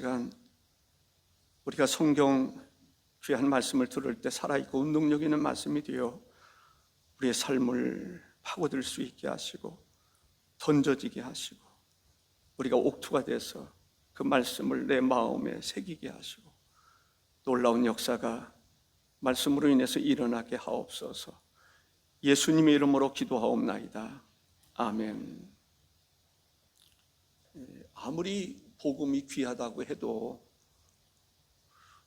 시간 우리가 성경 귀한 말씀을 들을 때 살아있고 능력 있는 말씀이 되어 우리의 삶을 파고들 수 있게 하시고 던져지게 하시고 우리가 옥투가 돼서 그 말씀을 내 마음에 새기게 하시고 놀라운 역사가 말씀으로 인해서 일어나게 하옵소서. 예수님의 이름으로 기도하옵나이다. 아멘. 아무리 복음이 귀하다고 해도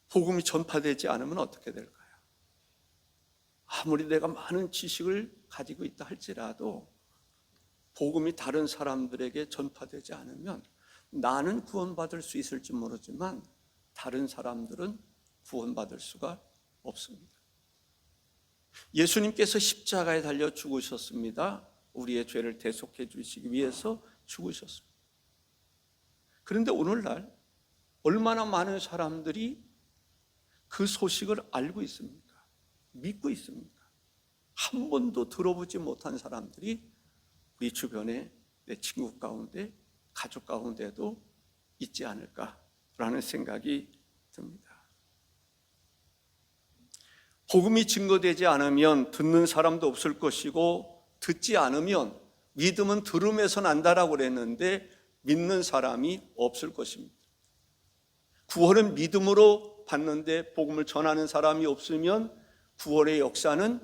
복음이 전파되지 않으면 어떻게 될까요? 아무리 내가 많은 지식을 가지고 있다 할지라도 복음이 다른 사람들에게 전파되지 않으면 나는 구원받을 수 있을지 모르지만 다른 사람들은 구원받을 수가 없습니다. 예수님께서 십자가에 달려 죽으셨습니다. 우리의 죄를 대속해 주시기 위해서 죽으셨습니다. 그런데 오늘날 얼마나 많은 사람들이 그 소식을 알고 있습니까? 믿고 있습니까? 한 번도 들어보지 못한 사람들이 우리 주변에 내 친구 가운데, 가족 가운데도 있지 않을까라는 생각이 듭니다. 복음이 증거되지 않으면 듣는 사람도 없을 것이고 듣지 않으면 믿음은 들음에서 난다라고 그랬는데 믿는 사람이 없을 것입니다. 구원은 믿음으로 받는데 복음을 전하는 사람이 없으면 구원의 역사는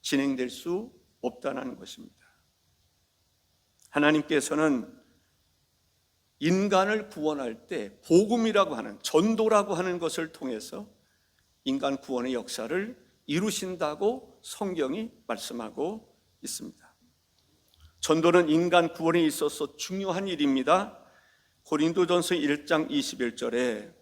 진행될 수 없다는 것입니다. 하나님께서는 인간을 구원할 때 복음이라고 하는, 전도라고 하는 것을 통해서 인간 구원의 역사를 이루신다고 성경이 말씀하고 있습니다. 전도는 인간 구원에 있어서 중요한 일입니다. 고린도전서 1장 21절에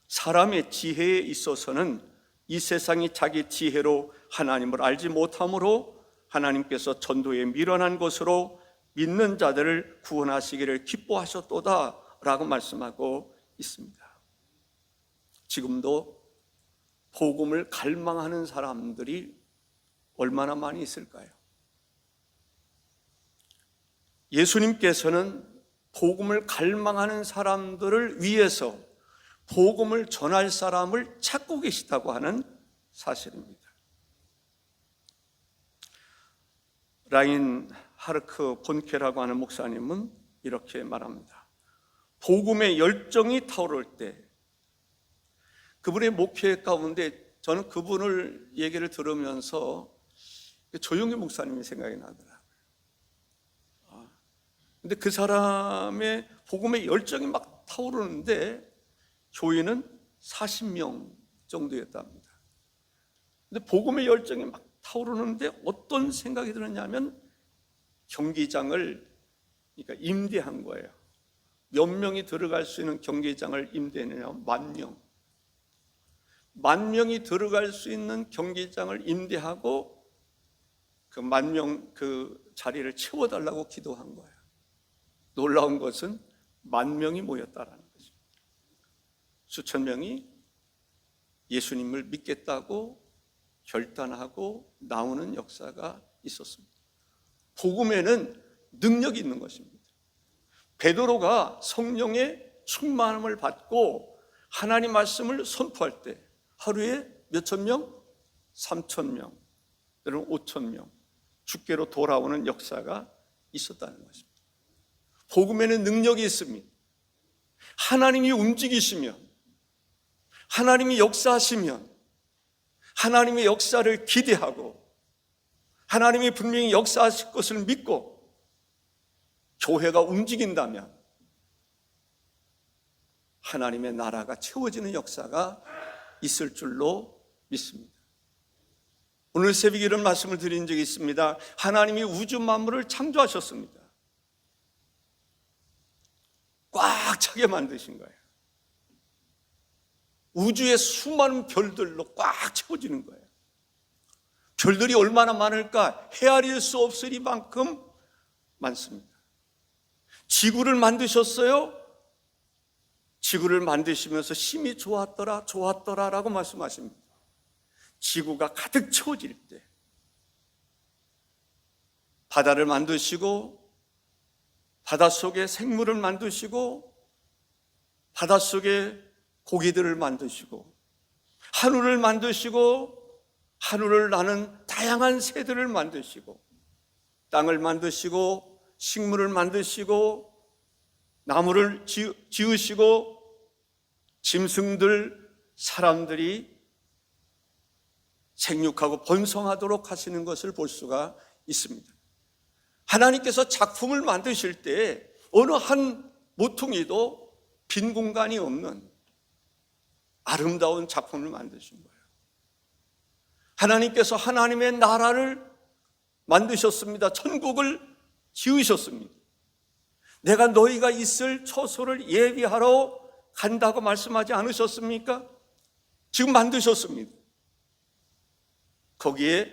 사람의 지혜에 있어서는 이 세상이 자기 지혜로 하나님을 알지 못함으로 하나님께서 전도에 미련한 것으로 믿는 자들을 구원하시기를 기뻐하셨도다 라고 말씀하고 있습니다. 지금도 복음을 갈망하는 사람들이 얼마나 많이 있을까요? 예수님께서는 복음을 갈망하는 사람들을 위해서 복음을 전할 사람을 찾고 계시다고 하는 사실입니다. 라인 하르크 본케라고 하는 목사님은 이렇게 말합니다. 복음의 열정이 타오를 때 그분의 목회 가운데 저는 그분을 얘기를 들으면서 조용기 목사님이 생각이 나더라고요. 근데 그 사람의 복음의 열정이 막 타오르는데 교인은 40명 정도였답니다. 근데 복음의 열정이 막 타오르는데 어떤 생각이 들었냐면 경기장을 그러니까 임대한 거예요. 몇 명이 들어갈 수 있는 경기장을 임대했느냐? 10,000명. 10,000명이 들어갈 수 있는 경기장을 임대하고 그 10,000명 그 자리를 채워달라고 기도한 거예요. 놀라운 것은 10,000명이 모였다라는 것입니다. 수천 명이 예수님을 믿겠다고 결단하고 나오는 역사가 있었습니다. 복음에는 능력이 있는 것입니다. 베드로가 성령의 충만함을 받고 하나님 말씀을 선포할 때 하루에 몇천 명? 3,000명, 또는 5,000명 주께로 돌아오는 역사가 있었다는 것입니다. 복음에는 능력이 있습니다. 하나님이 움직이시면, 하나님이 역사하시면 하나님의 역사를 기대하고 하나님이 분명히 역사하실 것을 믿고 교회가 움직인다면 하나님의 나라가 채워지는 역사가 있을 줄로 믿습니다. 오늘 새벽에 이런 말씀을 드린 적이 있습니다. 하나님이 우주 만물을 창조하셨습니다. 꽉 차게 만드신 거예요. 우주의 수많은 별들로 꽉 채워지는 거예요. 별들이 얼마나 많을까? 헤아릴 수 없을 이만큼 많습니다. 지구를 만드셨어요? 지구를 만드시면서 심히 좋았더라, 좋았더라 라고 말씀하십니다. 지구가 가득 채워질 때 바다를 만드시고 바닷속에 생물을 만드시고 바닷속에 고기들을 만드시고 하늘을 만드시고 하늘을 나는 다양한 새들을 만드시고 땅을 만드시고 식물을 만드시고 나무를 지으시고 짐승들, 사람들이 생육하고 번성하도록 하시는 것을 볼 수가 있습니다. 하나님께서 작품을 만드실 때 어느 한 모퉁이도 빈 공간이 없는 아름다운 작품을 만드신 거예요. 하나님께서 하나님의 나라를 만드셨습니다. 천국을 지으셨습니다. 내가 너희가 있을 처소를 예비하러 간다고 말씀하지 않으셨습니까? 지금 만드셨습니다. 거기에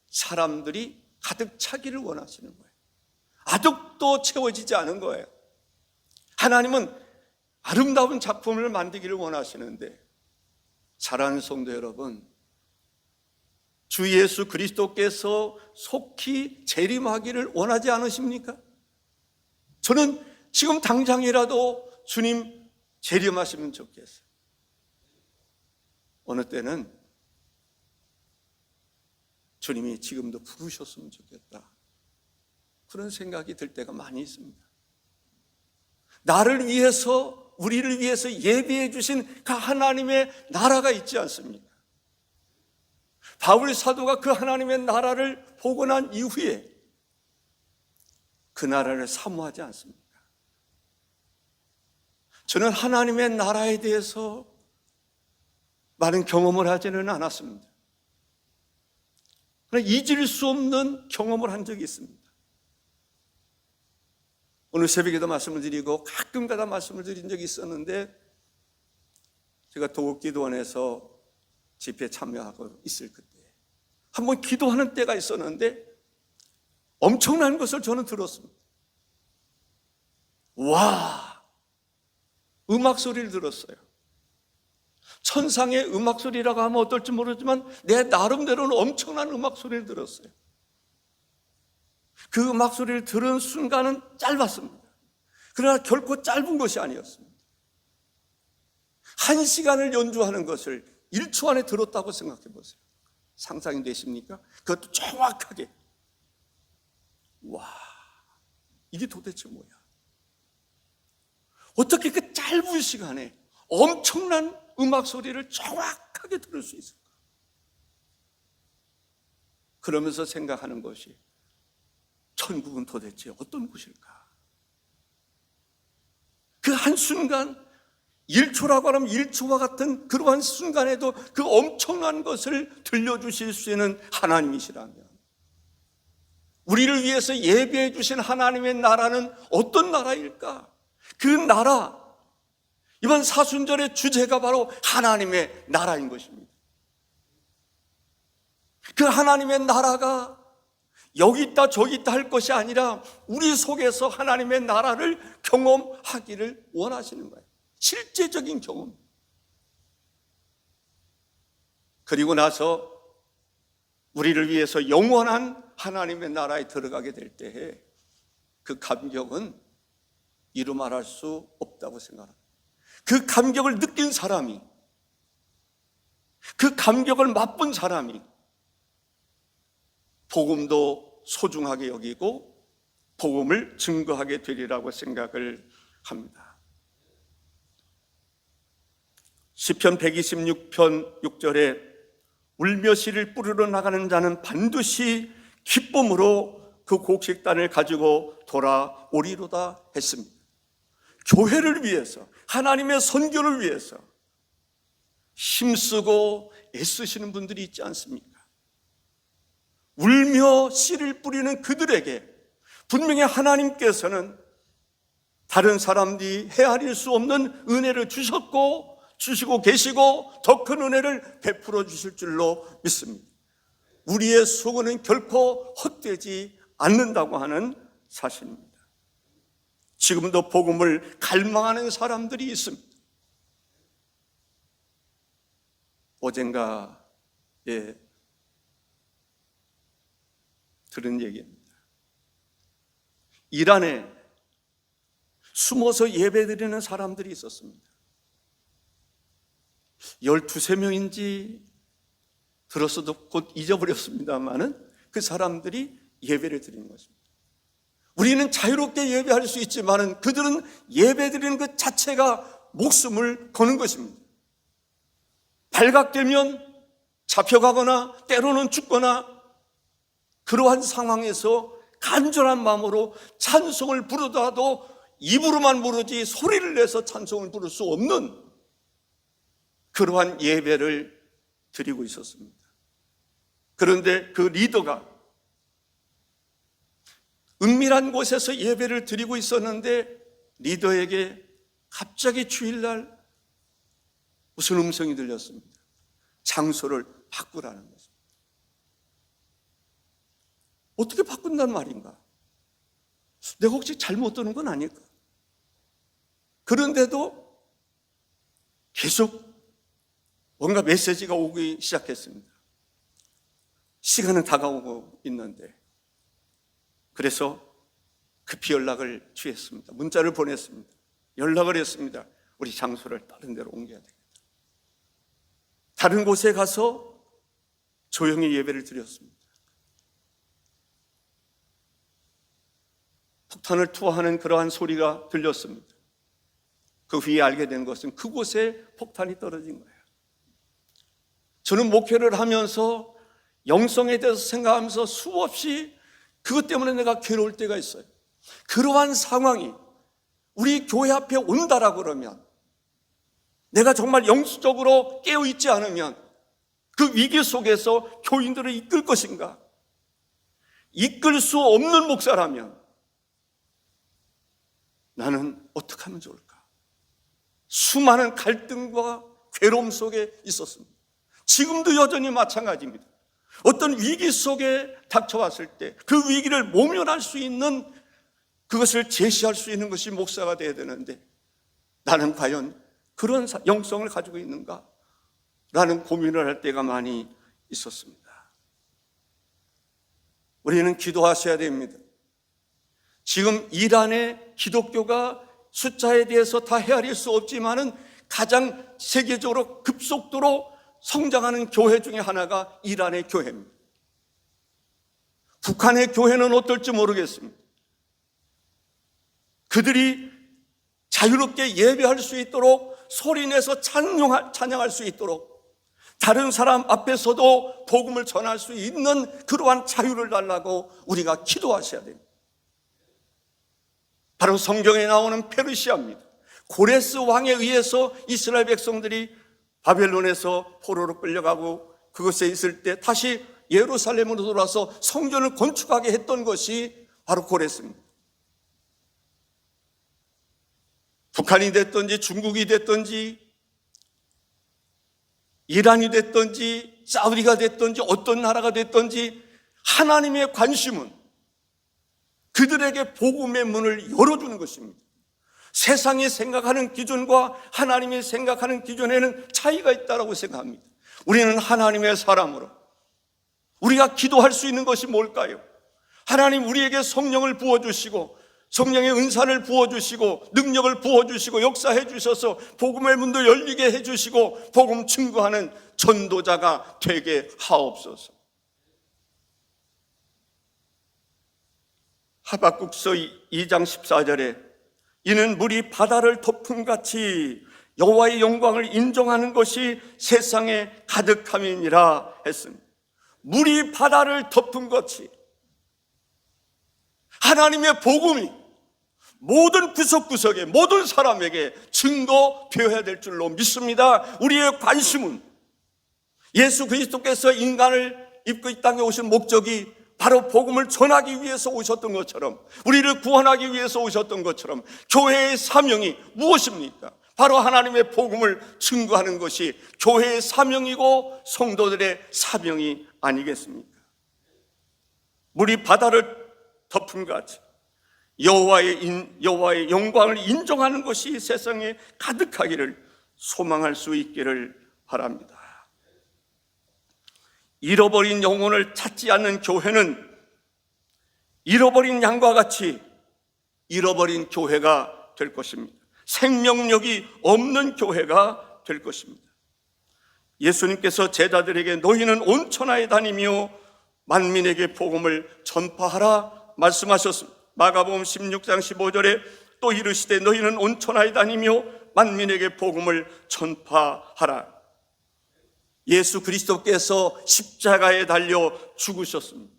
사람들이 가득 차기를 원하시는 거예요. 아직도 채워지지 않은 거예요. 하나님은 아름다운 작품을 만들기를 원하시는데, 사랑하는 성도 여러분, 주 예수 그리스도께서 속히 재림하기를 원하지 않으십니까? 저는 지금 당장이라도 주님 재림하시면 좋겠어요. 어느 때는 주님이 지금도 부르셨으면 좋겠다, 그런 생각이 들 때가 많이 있습니다. 나를 위해서, 우리를 위해서 예비해 주신 그 하나님의 나라가 있지 않습니까? 바울 사도가 그 하나님의 나라를 보고 난 이후에 그 나라를 사모하지 않습니까? 저는 하나님의 나라에 대해서 많은 경험을 하지는 않았습니다. 그러나 잊을 수 없는 경험을 한 적이 있습니다. 오늘 새벽에도 말씀을 드리고 가끔가다 말씀을 드린 적이 있었는데, 제가 도곡기도원에서 집회에 참여하고 있을 그때 한번 기도하는 때가 있었는데 엄청난 것을 저는 들었습니다. 와, 음악 소리를 들었어요. 천상의 음악 소리라고 하면 어떨지 모르지만 내 나름대로는 엄청난 음악 소리를 들었어요. 그 음악 소리를 들은 순간은 짧았습니다. 그러나 결코 짧은 것이 아니었습니다. 1시간을 연주하는 것을 1초 안에 들었다고 생각해 보세요. 상상이 되십니까? 그것도 정확하게. 와, 이게 도대체 뭐야? 어떻게 그 짧은 시간에 엄청난 음악 소리를 정확하게 들을 수 있을까? 그러면서 생각하는 것이, 천국은 도대체 어떤 곳일까? 그 한순간, 1초라고 하면 1초와 같은 그러한 순간에도 그 엄청난 것을 들려주실 수 있는 하나님이시라면, 우리를 위해서 예비해 주신 하나님의 나라는 어떤 나라일까? 그 나라, 이번 사순절의 주제가 바로 하나님의 나라인 것입니다. 그 하나님의 나라가 여기 있다 저기 있다 할 것이 아니라 우리 속에서 하나님의 나라를 경험하기를 원하시는 거예요. 실제적인 경험. 그리고 나서 우리를 위해서 영원한 하나님의 나라에 들어가게 될 때에 그 감격은 이루 말할 수 없다고 생각합니다. 그 감격을 느낀 사람이, 그 감격을 맛본 사람이 복음도 소중하게 여기고 복음을 증거하게 되리라고 생각을 합니다. 시편 126편 6절에 울며 씨를 뿌리러 나가는 자는 반드시 기쁨으로 그 곡식단을 가지고 돌아오리로다 했습니다. 교회를 위해서, 하나님의 선교를 위해서 힘쓰고 애쓰시는 분들이 있지 않습니까? 울며 씨를 뿌리는 그들에게 분명히 하나님께서는 다른 사람들이 헤아릴 수 없는 은혜를 주시고 계시고 더 큰 은혜를 베풀어 주실 줄로 믿습니다. 우리의 수고는 결코 헛되지 않는다고 하는 사실입니다. 지금도 복음을 갈망하는 사람들이 있습니다. 어젠가에 들은 얘기입니다. 이란에 숨어서 예배드리는 사람들이 있었습니다. 12, 명인지 들었어도 곧 잊어버렸습니다마는 그 사람들이 예배를 드리는 것입니다. 우리는 자유롭게 예배할 수 있지만은 그들은 예배 드리는 것 자체가 목숨을 거는 것입니다. 발각되면 잡혀가거나 때로는 죽거나 그러한 상황에서 간절한 마음으로 찬송을 부르다도 입으로만 부르지 소리를 내서 찬송을 부를 수 없는 그러한 예배를 드리고 있었습니다. 그런데 그 리더가 은밀한 곳에서 예배를 드리고 있었는데 리더에게 갑자기 주일날 무슨 음성이 들렸습니다. 장소를 바꾸라는 것입니다. 어떻게 바꾼단 말인가? 내가 혹시 잘못 듣는 건 아닐까? 그런데도 계속 뭔가 메시지가 오기 시작했습니다. 시간은 다가오고 있는데 그래서 급히 연락을 취했습니다. 문자를 보냈습니다. 연락을 했습니다. 우리 장소를 다른 데로 옮겨야 되겠다. 다른 곳에 가서 조용히 예배를 드렸습니다. 폭탄을 투하하는 그러한 소리가 들렸습니다. 그 후에 알게 된 것은 그곳에 폭탄이 떨어진 거예요. 저는 목회를 하면서 영성에 대해서 생각하면서 수없이 그것 때문에 내가 괴로울 때가 있어요. 그러한 상황이 우리 교회 앞에 온다라고 그러면 내가 정말 영적으로 깨어있지 않으면 그 위기 속에서 교인들을 이끌 것인가? 이끌 수 없는 목사라면 나는 어떻게 하면 좋을까? 수많은 갈등과 괴로움 속에 있었습니다. 지금도 여전히 마찬가지입니다. 어떤 위기 속에 닥쳐왔을 때 그 위기를 모면할 수 있는 그것을 제시할 수 있는 것이 목사가 되어야 되는데 나는 과연 그런 영성을 가지고 있는가? 라는 고민을 할 때가 많이 있었습니다. 우리는 기도하셔야 됩니다. 지금 이란의 기독교가 숫자에 대해서 다 헤아릴 수 없지만은 가장 세계적으로 급속도로 성장하는 교회 중에 하나가 이란의 교회입니다. 북한의 교회는 어떨지 모르겠습니다. 그들이 자유롭게 예배할 수 있도록 소리내서 찬양할 수 있도록 다른 사람 앞에서도 복음을 전할 수 있는 그러한 자유를 달라고 우리가 기도하셔야 됩니다. 바로 성경에 나오는 페르시아입니다. 고레스 왕에 의해서 이스라엘 백성들이 바벨론에서 포로로 끌려가고 그곳에 있을 때 다시 예루살렘으로 돌아와서 성전을 건축하게 했던 것이 바로 고레스입니다. 북한이 됐든지 중국이 됐든지 이란이 됐든지 사우디가 됐든지 어떤 나라가 됐든지 하나님의 관심은 그들에게 복음의 문을 열어주는 것입니다. 세상이 생각하는 기준과 하나님이 생각하는 기준에는 차이가 있다고 생각합니다. 우리는 하나님의 사람으로 우리가 기도할 수 있는 것이 뭘까요? 하나님 우리에게 성령을 부어주시고 성령의 은사를 부어주시고 능력을 부어주시고 역사해 주셔서 복음의 문도 열리게 해주시고 복음 증거하는 전도자가 되게 하옵소서. 하박국서 2장 14절에 이는 물이 바다를 덮음같이 여호와의 영광을 인정하는 것이 세상에 가득함이니라 했습니다. 물이 바다를 덮음같이 하나님의 복음이 모든 구석구석에 모든 사람에게 증거되어야 될 줄로 믿습니다. 우리의 관심은 예수 그리스도께서 인간을 입고 이 땅에 오신 목적이 바로 복음을 전하기 위해서 오셨던 것처럼 우리를 구원하기 위해서 오셨던 것처럼 교회의 사명이 무엇입니까? 바로 하나님의 복음을 증거하는 것이 교회의 사명이고 성도들의 사명이 아니겠습니까? 물이 바다를 덮음같이 여호와의 영광을 인정하는 것이 세상에 가득하기를 소망할 수 있기를 바랍니다. 잃어버린 영혼을 찾지 않는 교회는 잃어버린 양과 같이 잃어버린 교회가 될 것입니다. 생명력이 없는 교회가 될 것입니다. 예수님께서 제자들에게 너희는 온 천하에 다니며 만민에게 복음을 전파하라 말씀하셨습니다. 마가복음 16장 15절에 또 이르시되 너희는 온 천하에 다니며 만민에게 복음을 전파하라. 예수 그리스도께서 십자가에 달려 죽으셨습니다.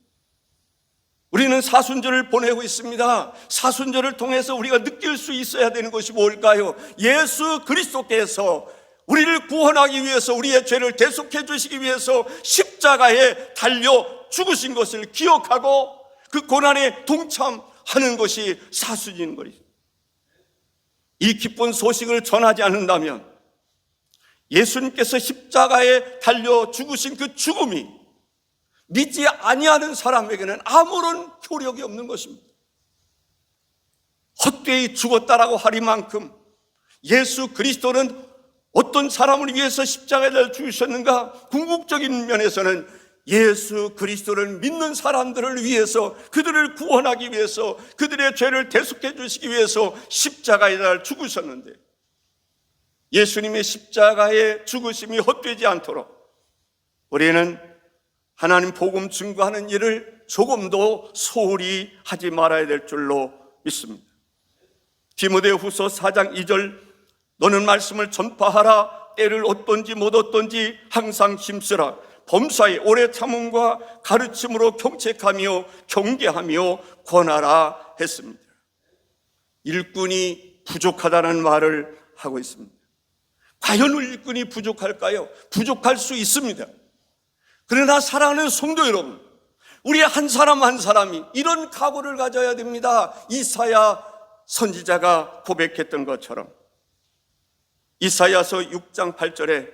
우리는 사순절을 보내고 있습니다. 사순절을 통해서 우리가 느낄 수 있어야 되는 것이 뭘까요? 예수 그리스도께서 우리를 구원하기 위해서, 우리의 죄를 대속해 주시기 위해서 십자가에 달려 죽으신 것을 기억하고 그 고난에 동참하는 것이 사순인 것입니다. 이 기쁜 소식을 전하지 않는다면 예수님께서 십자가에 달려 죽으신 그 죽음이 믿지 아니하는 사람에게는 아무런 효력이 없는 것입니다. 헛되이 죽었다라고 하리만큼 예수 그리스도는 어떤 사람을 위해서 십자가에 달려 죽으셨는가? 궁극적인 면에서는 예수 그리스도를 믿는 사람들을 위해서, 그들을 구원하기 위해서, 그들의 죄를 대속해 주시기 위해서 십자가에 달려 죽으셨는데, 예수님의 십자가의 죽으심이 헛되지 않도록 우리는 하나님 복음 증거하는 일을 조금도 소홀히 하지 말아야 될 줄로 믿습니다. 디모데후서 4장 2절 너는 말씀을 전파하라. 때를 얻든지 못 얻든지 항상 힘쓰라. 범사에 오래 참음과 가르침으로 경책하며 경계하며 권하라 했습니다. 일꾼이 부족하다는 말을 하고 있습니다. 과연 일꾼이 부족할까요? 부족할 수 있습니다. 그러나 사랑하는 성도 여러분, 우리 한 사람 한 사람이 이런 각오를 가져야 됩니다. 이사야 선지자가 고백했던 것처럼 이사야서 6장 8절에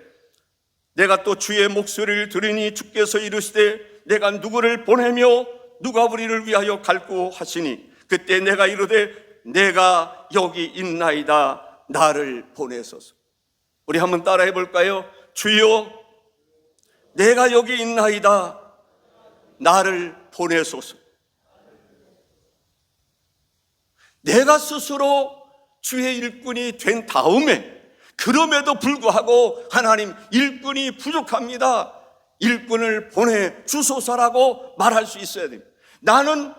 내가 또 주의 목소리를 들으니 주께서 이르시되 내가 누구를 보내며 누가 우리를 위하여 갈고 하시니 그때 내가 이르되 내가 여기 있나이다 나를 보내소서. 우리 한번 따라해 볼까요? 주여 내가 여기 있나이다 나를 보내소서. 내가 스스로 주의 일꾼이 된 다음에 그럼에도 불구하고 하나님 일꾼이 부족합니다. 일꾼을 보내주소서라고 말할 수 있어야 됩니다. 나는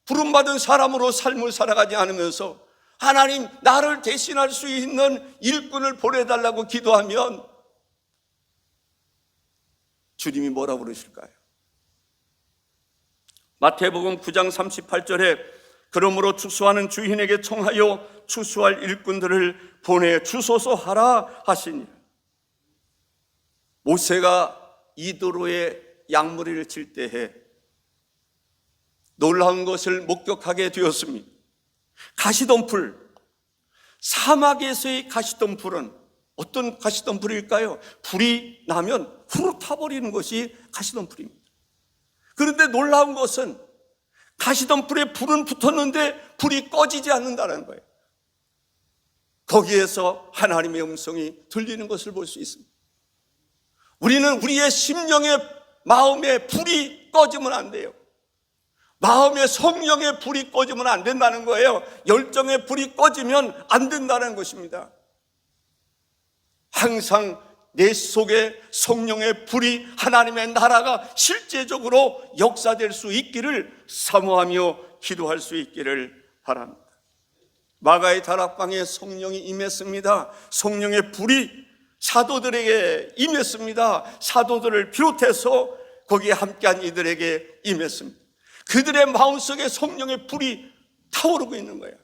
부름받은 사람으로 삶을 살아가지 않으면서 하나님 나를 대신할 수 있는 일꾼을 보내달라고 기도하면 주님이 뭐라고 그러실까요? 마태복음 9장 38절에 그러므로 추수하는 주인에게 청하여 추수할 일꾼들을 보내주소서 하라 하시니 모세가 이도로의 양무리를 칠 때에 놀라운 것을 목격하게 되었습니다. 가시덤불, 사막에서의 가시덤불은 어떤 가시덤불일까요? 불이 나면 후룩 타버리는 것이 가시덤불입니다. 그런데 놀라운 것은 가시덤불에 불은 붙었는데 불이 꺼지지 않는다는 거예요. 거기에서 하나님의 음성이 들리는 것을 볼 수 있습니다. 우리는 우리의 심령의 마음의 불이 꺼지면 안 돼요. 마음의 성령의 불이 꺼지면 안 된다는 거예요. 열정의 불이 꺼지면 안 된다는 것입니다. 항상 내 속에 성령의 불이 하나님의 나라가 실제적으로 역사될 수 있기를 사모하며 기도할 수 있기를 바랍니다. 마가의 다락방에 성령이 임했습니다. 성령의 불이 사도들에게 임했습니다. 사도들을 비롯해서 거기에 함께한 이들에게 임했습니다. 그들의 마음속에 성령의 불이 타오르고 있는 거예요.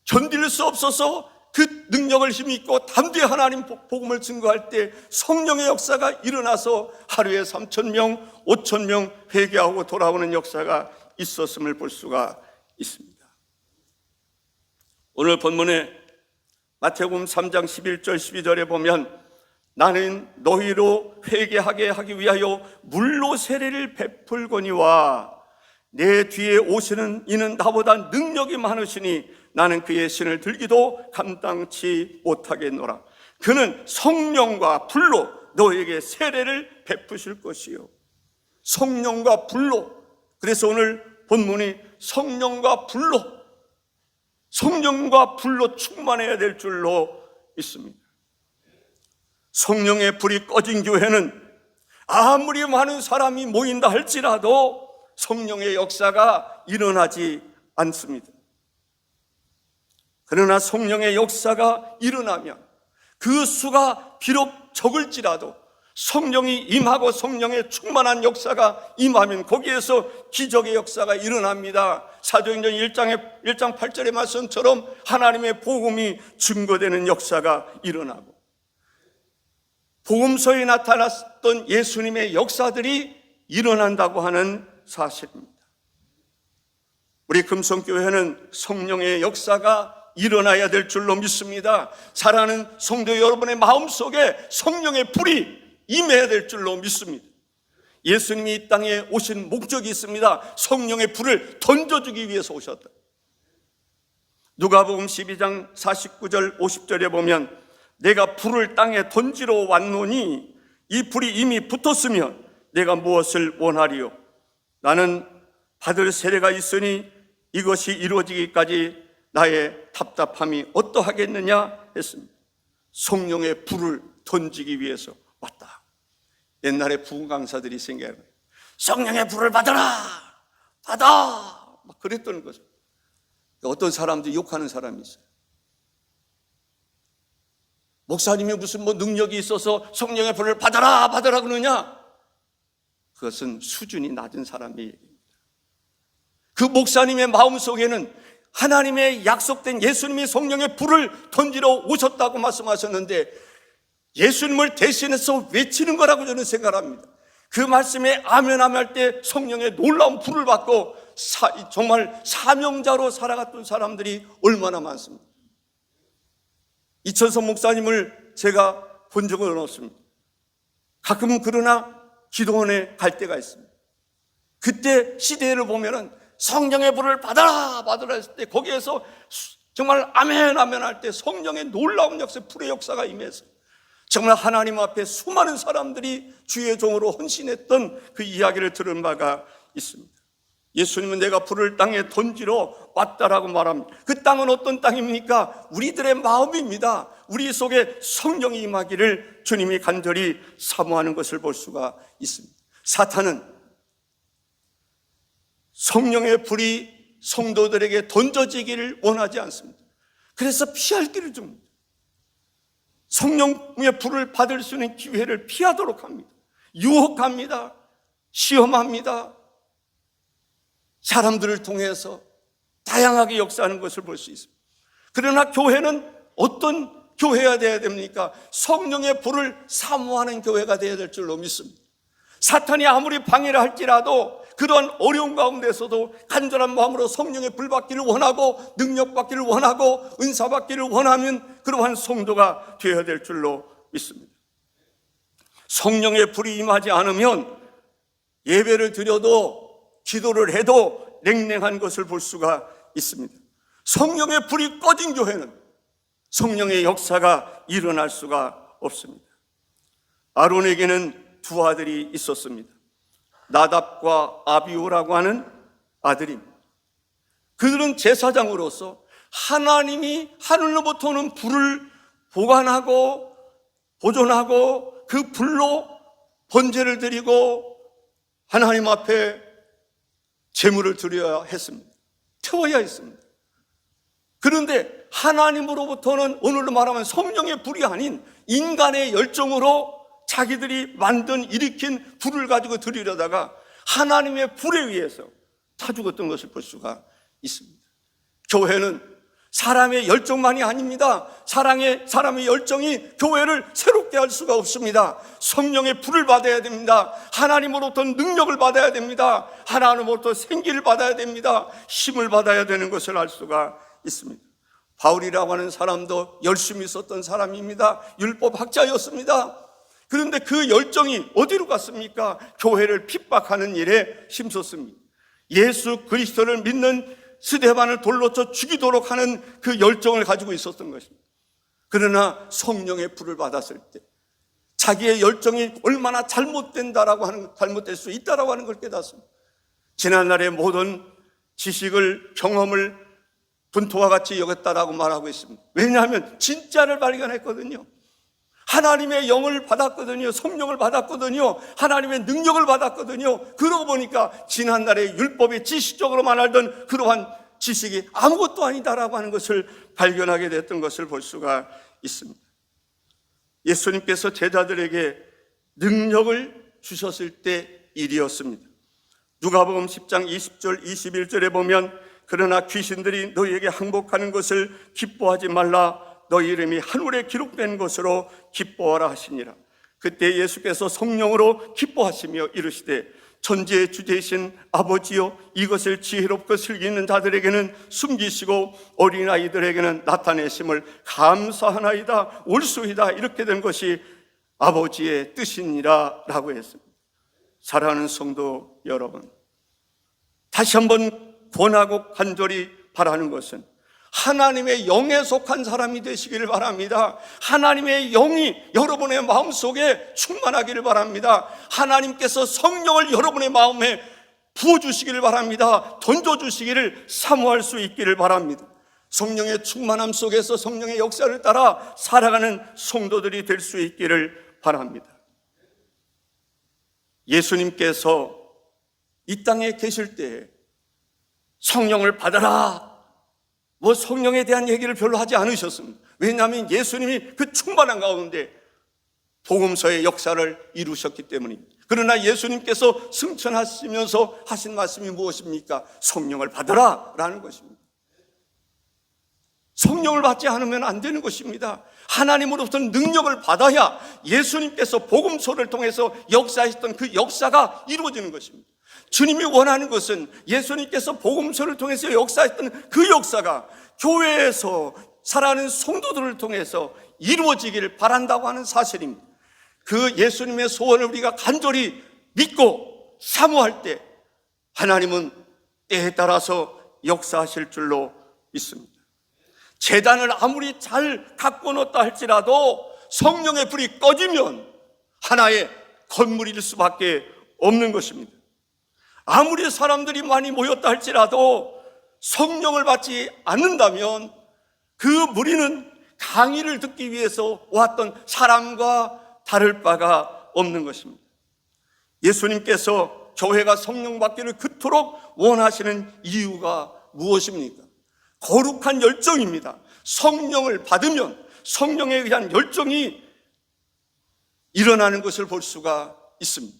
견딜 수 없어서 그 능력을 힘입고 담대히 하나님 복음을 증거할 때 성령의 역사가 일어나서 하루에 3,000명, 5,000명 회개하고 돌아오는 역사가 있었음을 볼 수가 있습니다. 오늘 본문에 마태복음 3장 11절 12절에 보면 나는 너희로 회개하게 하기 위하여 물로 세례를 베풀거니와 내 뒤에 오시는 이는 나보다 능력이 많으시니 나는 그의 신을 들기도 감당치 못하겠노라. 그는 성령과 불로 너에게 세례를 베푸실 것이요. 성령과 불로. 그래서 오늘 본문이 성령과 불로 충만해야 될 줄로 있습니다. 성령의 불이 꺼진 교회는 아무리 많은 사람이 모인다 할지라도 성령의 역사가 일어나지 않습니다. 그러나 성령의 역사가 일어나면 그 수가 비록 적을지라도 성령이 임하고 성령의 충만한 역사가 임하면 거기에서 기적의 역사가 일어납니다. 사도행전 1장 8절의 말씀처럼 하나님의 복음이 증거되는 역사가 일어나고 복음서에 나타났던 예수님의 역사들이 일어난다고 하는 사실입니다. 우리 금성교회는 성령의 역사가 일어나야 될 줄로 믿습니다. 사랑하는 성도 여러분의 마음속에 성령의 불이 임해야 될 줄로 믿습니다. 예수님이 이 땅에 오신 목적이 있습니다. 성령의 불을 던져주기 위해서 오셨다. 누가복음 12장 49절 50절에 보면 내가 불을 땅에 던지러 왔노니 이 불이 이미 붙었으면 내가 무엇을 원하리요? 나는 받을 세례가 있으니 이것이 이루어지기까지 나의 답답함이 어떠하겠느냐 했습니다. 성령의 불을 던지기 위해서 왔다. 옛날에 부흥 강사들이 생겨요. 성령의 불을 받아라, 받아, 막 그랬던 거죠. 어떤 사람들이 욕하는 사람이 있어요. 목사님이 무슨 능력이 있어서 성령의 불을 받아라, 받아라 그러냐? 그것은 수준이 낮은 사람의 얘기입니다. 그 목사님의 마음속에는 하나님의 약속된 예수님이 성령의 불을 던지러 오셨다고 말씀하셨는데 예수님을 대신해서 외치는 거라고 저는 생각합니다. 그 말씀에 아멘 할 때 성령의 놀라운 불을 받고 정말 사명자로 살아갔던 사람들이 얼마나 많습니다. 이천선 목사님을 제가 본 적은 없습니다. 가끔은 그러나 기도원에 갈 때가 있습니다. 그때 시대를 보면은 성령의 불을 받아라, 받아라 했을 때 거기에서 정말 아멘 할 때 성령의 놀라운 역사, 불의 역사가 임해서 정말 하나님 앞에 수많은 사람들이 주의 종으로 헌신했던 그 이야기를 들은 바가 있습니다. 예수님은 내가 불을 땅에 던지러 왔다라고 말합니다. 그 땅은 어떤 땅입니까? 우리들의 마음입니다. 우리 속에 성령이 임하기를 주님이 간절히 사모하는 것을 볼 수가 있습니다. 사탄은 성령의 불이 성도들에게 던져지기를 원하지 않습니다. 그래서 피할 길을 줍니다. 성령의 불을 받을 수 있는 기회를 피하도록 합니다. 유혹합니다. 시험합니다. 사람들을 통해서 다양하게 역사하는 것을 볼 수 있습니다. 그러나 교회는 어떤 교회가 되어야 됩니까? 성령의 불을 사모하는 교회가 되어야 될 줄로 믿습니다. 사탄이 아무리 방해를 할지라도 그런 어려운 가운데서도 간절한 마음으로 성령의 불 받기를 원하고 능력 받기를 원하고 은사 받기를 원하면 그러한 성도가 되어야 될 줄로 믿습니다. 성령의 불이 임하지 않으면 예배를 드려도 기도를 해도 냉랭한 것을 볼 수가 있습니다. 성령의 불이 꺼진 교회는 성령의 역사가 일어날 수가 없습니다. 아론에게는 두 아들이 있었습니다. 나답과 아비후라고 하는 아들입니다. 그들은 제사장으로서 하나님이 하늘로부터 오는 불을 보관하고 보존하고 그 불로 번제를 드리고 하나님 앞에 제물을 드려야 했습니다. 태워야 했습니다. 그런데 하나님으로부터는 오늘로 말하면 성령의 불이 아닌 인간의 열정으로 자기들이 일으킨 불을 가지고 드리려다가 하나님의 불에 의해서 타 죽었던 것을 볼 수가 있습니다. 교회는 사람의 열정만이 아닙니다. 사람의 열정이 교회를 새롭게 할 수가 없습니다. 성령의 불을 받아야 됩니다. 하나님으로부터 능력을 받아야 됩니다. 하나님으로부터 생기를 받아야 됩니다. 힘을 받아야 되는 것을 알 수가 있습니다. 바울이라고 하는 사람도 열심히 썼던 사람입니다. 율법 학자였습니다. 그런데 그 열정이 어디로 갔습니까? 교회를 핍박하는 일에 힘썼습니다. 예수 그리스도를 믿는 스데반을 돌로 쳐 죽이도록 하는 그 열정을 가지고 있었던 것입니다. 그러나 성령의 불을 받았을 때 자기의 열정이 얼마나 잘못될 수 있다라고 하는 걸 깨닫습니다. 지난날의 모든 지식을, 경험을 분토와 같이 여겼다라고 말하고 있습니다. 왜냐하면 진짜를 발견했거든요. 하나님의 영을 받았거든요. 성령을 받았거든요. 하나님의 능력을 받았거든요. 그러고 보니까 지난날에 율법의 지식적으로만 알던 그러한 지식이 아무것도 아니다라고 하는 것을 발견하게 됐던 것을 볼 수가 있습니다. 예수님께서 제자들에게 능력을 주셨을 때 일이었습니다. 누가복음 10장 20절 21절에 보면 그러나 귀신들이 너희에게 항복하는 것을 기뻐하지 말라. 너희 이름이 하늘에 기록된 것으로 기뻐하라 하시니라. 그때 예수께서 성령으로 기뻐하시며 이르시되 천지의 주제이신 아버지여 이것을 지혜롭고 슬기는 자들에게는 숨기시고 어린아이들에게는 나타내심을 감사하나이다. 옳소이다. 이렇게 된 것이 아버지의 뜻이니라 라고 했습니다. 사랑하는 성도 여러분, 다시 한번 권하고 간절히 바라는 것은 하나님의 영에 속한 사람이 되시기를 바랍니다. 하나님의 영이 여러분의 마음속에 충만하기를 바랍니다. 하나님께서 성령을 여러분의 마음에 부어주시기를 바랍니다. 던져주시기를 사모할 수 있기를 바랍니다. 성령의 충만함 속에서 성령의 역사를 따라 살아가는 성도들이 될 수 있기를 바랍니다. 예수님께서 이 땅에 계실 때 성령을 받아라, 성령에 대한 얘기를 별로 하지 않으셨습니다. 왜냐하면 예수님이 그 충만한 가운데 복음서의 역사를 이루셨기 때문입니다. 그러나 예수님께서 승천하시면서 하신 말씀이 무엇입니까? 성령을 받으라 라는 것입니다. 성령을 받지 않으면 안 되는 것입니다. 하나님으로부터 능력을 받아야 예수님께서 복음서를 통해서 역사하셨던 그 역사가 이루어지는 것입니다. 주님이 원하는 것은 예수님께서 복음서를 통해서 역사했던 그 역사가 교회에서 살아가는 성도들을 통해서 이루어지기를 바란다고 하는 사실입니다. 그 예수님의 소원을 우리가 간절히 믿고 사모할 때 하나님은 때에 따라서 역사하실 줄로 믿습니다. 제단을 아무리 잘 갖고 놓았다 할지라도 성령의 불이 꺼지면 하나의 건물일 수밖에 없는 것입니다. 아무리 사람들이 많이 모였다 할지라도 성령을 받지 않는다면 그 무리는 강의를 듣기 위해서 왔던 사람과 다를 바가 없는 것입니다. 예수님께서 교회가 성령 받기를 그토록 원하시는 이유가 무엇입니까? 거룩한 열정입니다. 성령을 받으면 성령에 의한 열정이 일어나는 것을 볼 수가 있습니다.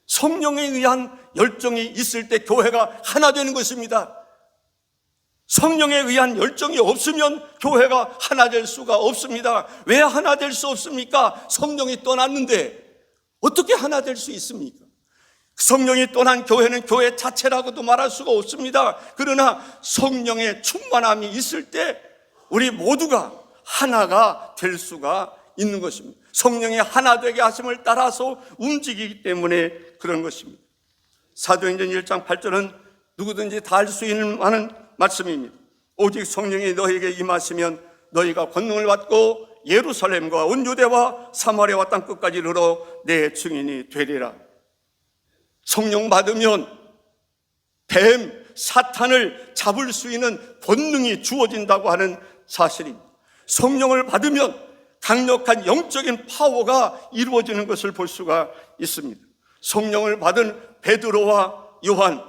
성령에 의한 열정이 있을 때 교회가 하나 되는 것입니다. 성령에 의한 열정이 없으면 교회가 하나 될 수가 없습니다. 왜 하나 될 수 없습니까? 성령이 떠났는데 어떻게 하나 될 수 있습니까? 성령이 떠난 교회는 교회 자체라고도 말할 수가 없습니다. 그러나 성령의 충만함이 있을 때 우리 모두가 하나가 될 수가 있는 것입니다. 성령의 하나 되게 하심을 따라서 움직이기 때문에 그런 것입니다. 사도행전 1장 8절은 누구든지 다 할 수 있는 말씀입니다. 오직 성령이 너희에게 임하시면 너희가 권능을 받고 예루살렘과 온 유대와 사마리아와 땅 끝까지 이르러 내 증인이 되리라. 성령 받으면 뱀, 사탄을 잡을 수 있는 권능이 주어진다고 하는 사실입니다. 성령을 받으면 강력한 영적인 파워가 이루어지는 것을 볼 수가 있습니다. 성령을 받은 베드로와 요한,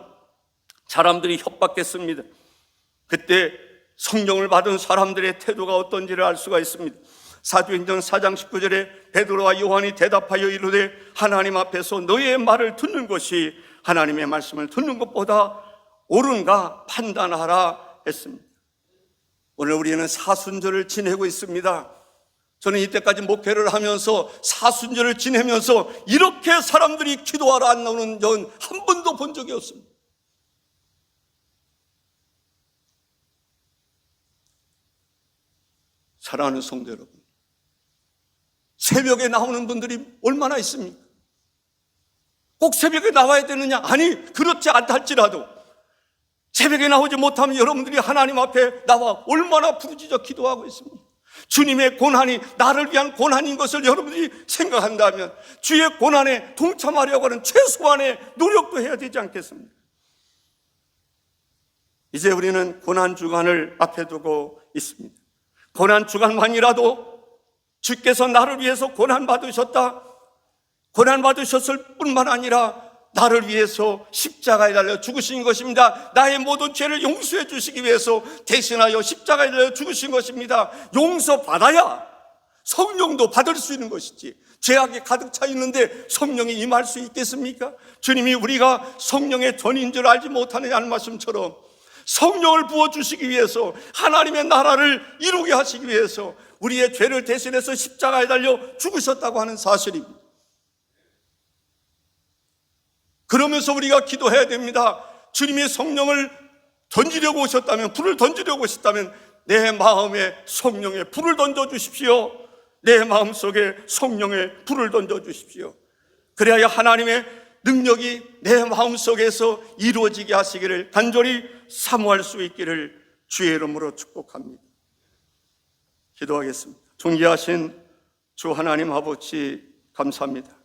사람들이 협박했습니다. 그때 성령을 받은 사람들의 태도가 어떤지를 알 수가 있습니다. 사도행전 4장 19절에 베드로와 요한이 대답하여 이르되 하나님 앞에서 너희의 말을 듣는 것이 하나님의 말씀을 듣는 것보다 옳은가 판단하라 했습니다. 오늘 우리는 사순절을 지내고 있습니다. 저는 이때까지 목회를 하면서 사순절을 지내면서 이렇게 사람들이 기도하러 안 나오는 전 한 번도 본 적이 없습니다. 사랑하는 성도 여러분, 새벽에 나오는 분들이 얼마나 있습니까? 꼭 새벽에 나와야 되느냐? 아니, 그렇지 않다 할지라도 새벽에 나오지 못하면 여러분들이 하나님 앞에 나와 얼마나 부르짖어 기도하고 있습니다. 주님의 고난이 나를 위한 고난인 것을 여러분들이 생각한다면 주의 고난에 동참하려고 하는 최소한의 노력도 해야 되지 않겠습니까? 이제 우리는 고난 주간을 앞에 두고 있습니다. 고난 주간만이라도 주께서 나를 위해서 고난받으셨다. 고난받으셨을 뿐만 아니라 나를 위해서 십자가에 달려 죽으신 것입니다. 나의 모든 죄를 용서해 주시기 위해서 대신하여 십자가에 달려 죽으신 것입니다. 용서받아야 성령도 받을 수 있는 것이지, 죄악이 가득 차 있는데 성령이 임할 수 있겠습니까? 주님이 우리가 성령의 전인 줄 알지 못하느냐는 말씀처럼 성령을 부어주시기 위해서, 하나님의 나라를 이루게 하시기 위해서 우리의 죄를 대신해서 십자가에 달려 죽으셨다고 하는 사실입니다. 그러면서 우리가 기도해야 됩니다. 주님이 성령을 던지려고 오셨다면, 불을 던지려고 오셨다면 내 마음에 성령의 불을 던져주십시오. 내 마음속에 성령의 불을 던져주십시오. 그래야 하나님의 능력이 내 마음속에서 이루어지게 하시기를 간절히 사모할 수 있기를 주의 이름으로 축복합니다. 기도하겠습니다. 존귀하신 주 하나님 아버지, 감사합니다.